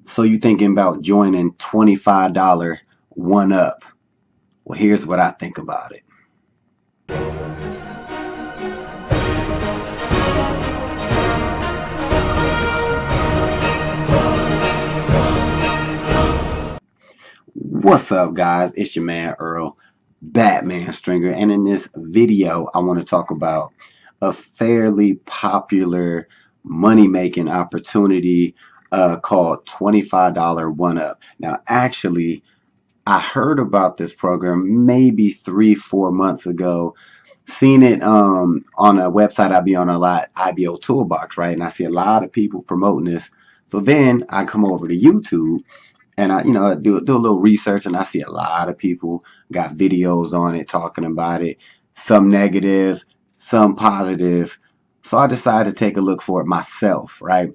So you thinking about joining $25 one up? Well, here's what I think about it. What's up, guys? It's your man Earl, Batman Stringer, and in this video, I want to talk about a fairly popular money-making opportunity called $25 one up. Now, actually, I heard about this program maybe 3-4 months ago. Seen it on a website I be on a lot, IBO Toolbox, right? And I see a lot of people promoting this. So then I come over to YouTube and I, do a little research, and I see a lot of people got videos on it talking about it. Some negative, some positive. So I decided to take a look for it myself, right?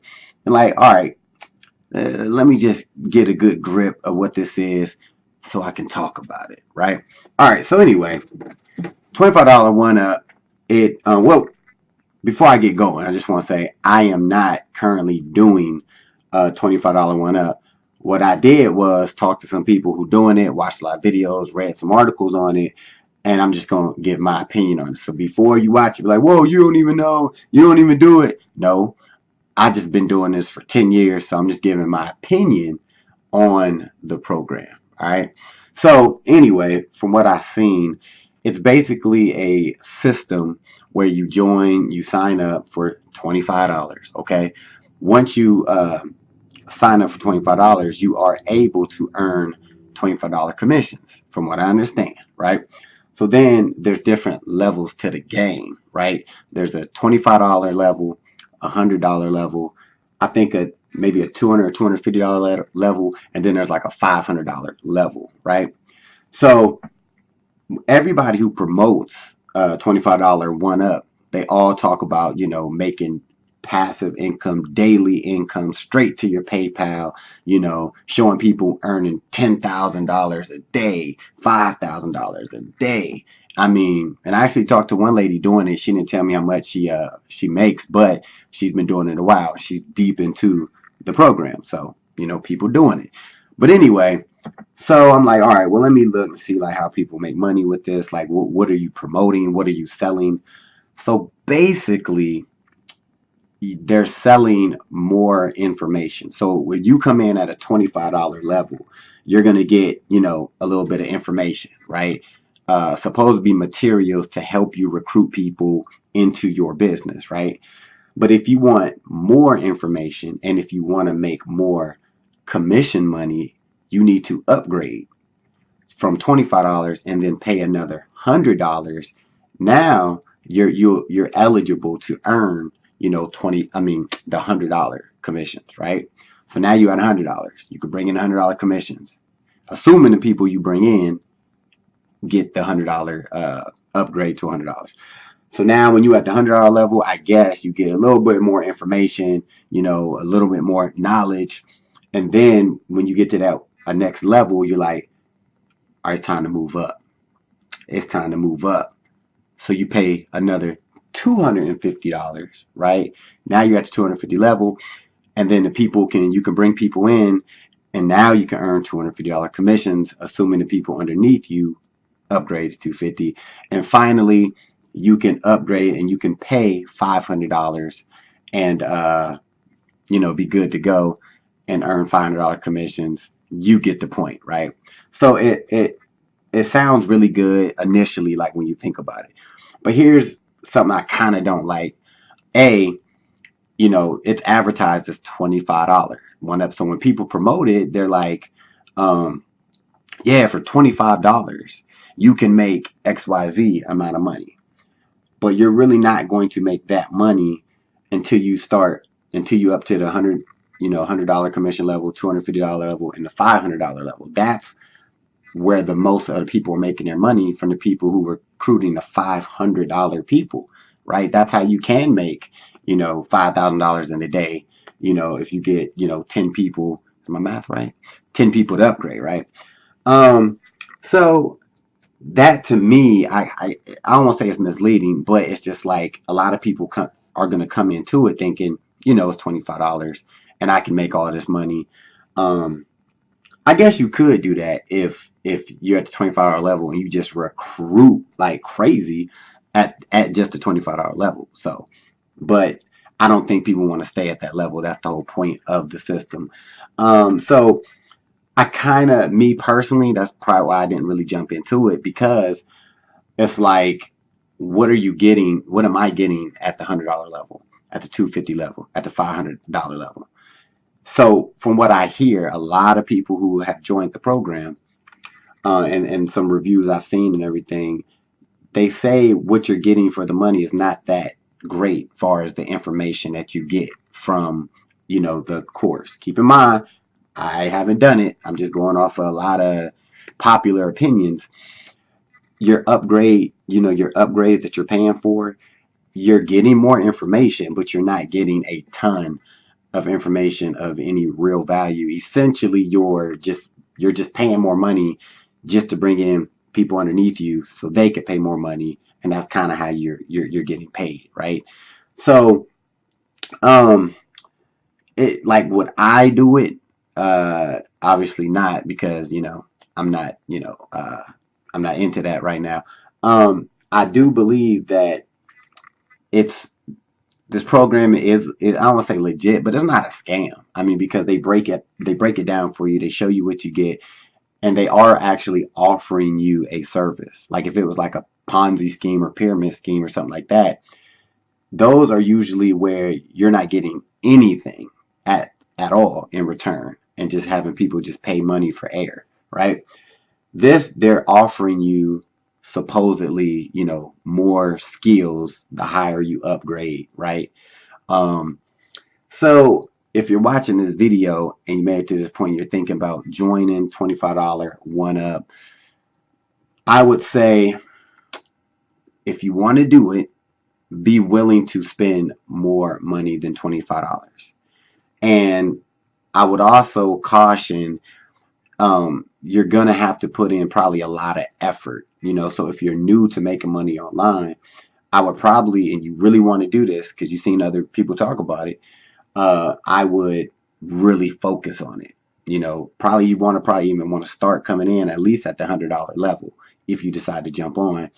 And like, all right, let me just get a good grip of what this is so I can talk about it, right? All right, so anyway, $25 one up. Well, before I get going, I just want to say I am not currently doing $25 one up. What I did was talk to some people who doing it, watched a lot of videos, read some articles on it, and I'm just going to give my opinion on it. So before you watch it, be like, whoa, you don't even know, you don't even do it. No, I just been doing this for 10 years, so I'm just giving my opinion on the program. All right. So anyway, from what I've seen, it's basically a system where you join, you sign up for $25. Okay. Once you sign up for $25, you are able to earn $25 commissions, from what I understand, right? So then there's different levels to the game, right? There's a $25 level, $100 level, I think maybe a $200 or $250 level, and then there's like a $500 level, right? So everybody who promotes $25 one up, they all talk about, making passive income, daily income straight to your PayPal, showing people earning $10,000 a day, $5,000 a day. I mean, and I actually talked to one lady doing it. She didn't tell me how much she makes, but she's been doing it a while. She's deep into the program. So, people doing it. But anyway, so I'm like, all right, well, let me look and see like how people make money with this. Like, what are you promoting? What are you selling? So basically, they're selling more information. So when you come in at a $25 level, you're going to get, a little bit of information, right? Supposed to be materials to help you recruit people into your business, right? But if you want more information and if you want to make more commission money, you need to upgrade from $25 and then pay another $100. Now you're eligible to earn, the $100 commissions, right? So now you got $100. You could bring in $100 commissions, assuming the people you bring in get the $100 upgrade to $100. So now when you're at the $100 level, I guess you get a little bit more information, a little bit more knowledge. And then when you get to that next level, you're like, all right, it's time to move up. It's time to move up. So you pay another $250, right? Now you're at the 250 level, and then you can bring people in, and now you can earn $250 commissions, assuming the people underneath you upgrade to 250. And finally, you can upgrade and you can pay $500 and be good to go and earn $500 commissions. You get the point, right? So it sounds really good initially, like when you think about it. But here's something I kind of don't like. It's advertised as $25 one up. So when people promote it, they're like, yeah, for $25, you can make XYZ amount of money. But you're really not going to make that money until you up to the $100 commission level, $250 level, and the $500 level. That's where the most of the people are making their money, from the people who were recruiting the $500 people, right? That's how you can make, $5,000 in a day, if you get, 10 people, is my math right? 10 people to upgrade, right? So that to me, I don't want to say it's misleading, but it's just like a lot of people are going to come into it thinking, it's $25 and I can make all this money. I guess you could do that if you're at the $25 level and you just recruit like crazy at just the $25 level. So, but I don't think people want to stay at that level. That's the whole point of the system. So I kind of, me personally, that's probably why I didn't really jump into it, because it's like, what are you getting? What am I getting at the $100 level, at the $250 level, at the $500 level? So from what I hear, a lot of people who have joined the program, and some reviews I've seen and everything, they say what you're getting for the money is not that great far as the information that you get from, the course. Keep in mind, I haven't done it. I'm just going off of a lot of popular opinions. Your upgrade, your upgrades that you're paying for, you're getting more information, but you're not getting a ton of information of any real value. Essentially, you're just paying more money just to bring in people underneath you so they could pay more money, and that's kind of how you're getting paid, right? So, um, it like, would I do it? Obviously not, because I'm not I'm not into that right now. I do believe that it's this program I don't want to say legit, but it's not a scam. I mean, because they break it down for you. They show you what you get, and they are actually offering you a service. Like if it was like a Ponzi scheme or pyramid scheme or something like that, those are usually where you're not getting anything at all in return, and just having people just pay money for air, right? This, they're offering you supposedly, more skills the higher you upgrade, right? Um, so if you're watching this video and you made it to this point, you're thinking about joining $25 one up. I would say, if you want to do it, be willing to spend more money than $25. And I would also caution, you're gonna have to put in probably a lot of effort. So if you're new to making money online, I would probably, and you really want to do this because you've seen other people talk about it, I would really focus on it. Probably you want to probably even want to start coming in at least at the $100 level if you decide to jump on,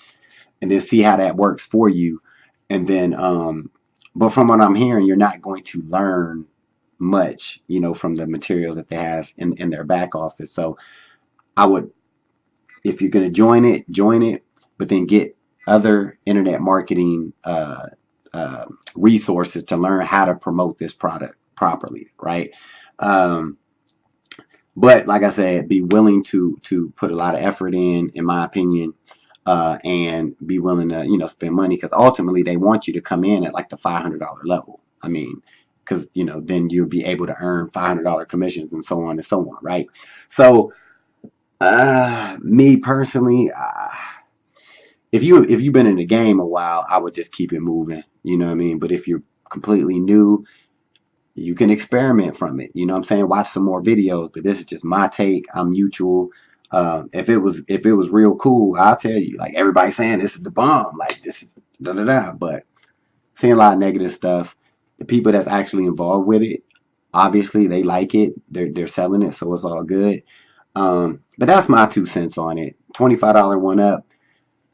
and then see how that works for you. And then, but from what I'm hearing, you're not going to learn much, from the materials that they have in their back office. So I would, if you're going to join it, but then get other internet marketing resources to learn how to promote this product properly, right? Um, but like I said, be willing to put a lot of effort in my opinion, and be willing to spend money, because ultimately they want you to come in at like the $500 level. I mean, because then you'll be able to earn $500 commissions and so on and so on, right? So, me personally, if you've been in the game a while, I would just keep it moving. You know what I mean? But if you're completely new, you can experiment from it. You know what I'm saying? Watch some more videos, but this is just my take. I'm mutual. If it was real cool, I'll tell you. Like, everybody's saying this is the bomb. Like, this is da da da. But seeing a lot of negative stuff. The people that's actually involved with it, obviously they like it. They're selling it, so it's all good. But that's my 2 cents on it. $25 one up.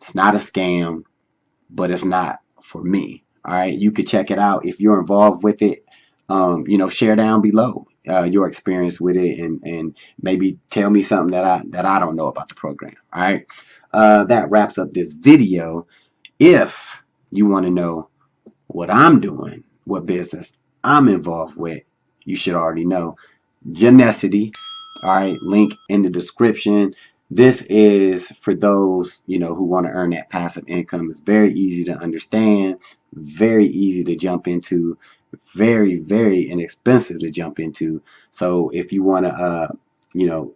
It's not a scam, but it's not for me. All right, you could check it out if you're involved with it. Share down below your experience with it, and maybe tell me something that I don't know about the program. All right, that wraps up this video. If you want to know what I'm doing, what business I'm involved with, you should already know. Genesity. All right, link in the description. This is for those who want to earn that passive income. It's very easy to understand, very easy to jump into, very, very inexpensive to jump into. So if you want to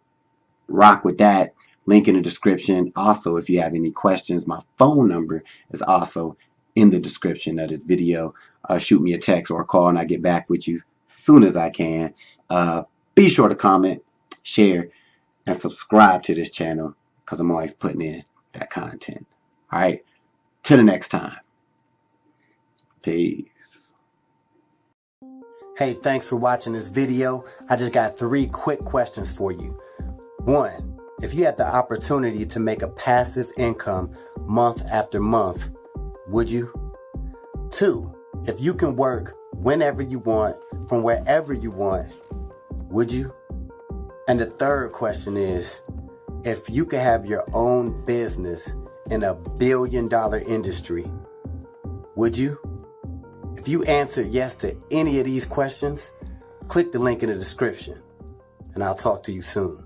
rock with that, link in the description. Also, if you have any questions, my phone number is also in the description of this video. Shoot me a text or a call, and I get back with you as soon as I can. Be sure to comment, share, and subscribe to this channel, because I'm always putting in that content. All right, till the next time. Peace. Hey, thanks for watching this video. I just got 3 quick questions for you. 1, if you had the opportunity to make a passive income month after month, would you? 2, if you can work whenever you want, from wherever you want, would you? And the 3rd question is, if you could have your own business in a billion-dollar industry, would you? If you answered yes to any of these questions, click the link in the description, and I'll talk to you soon.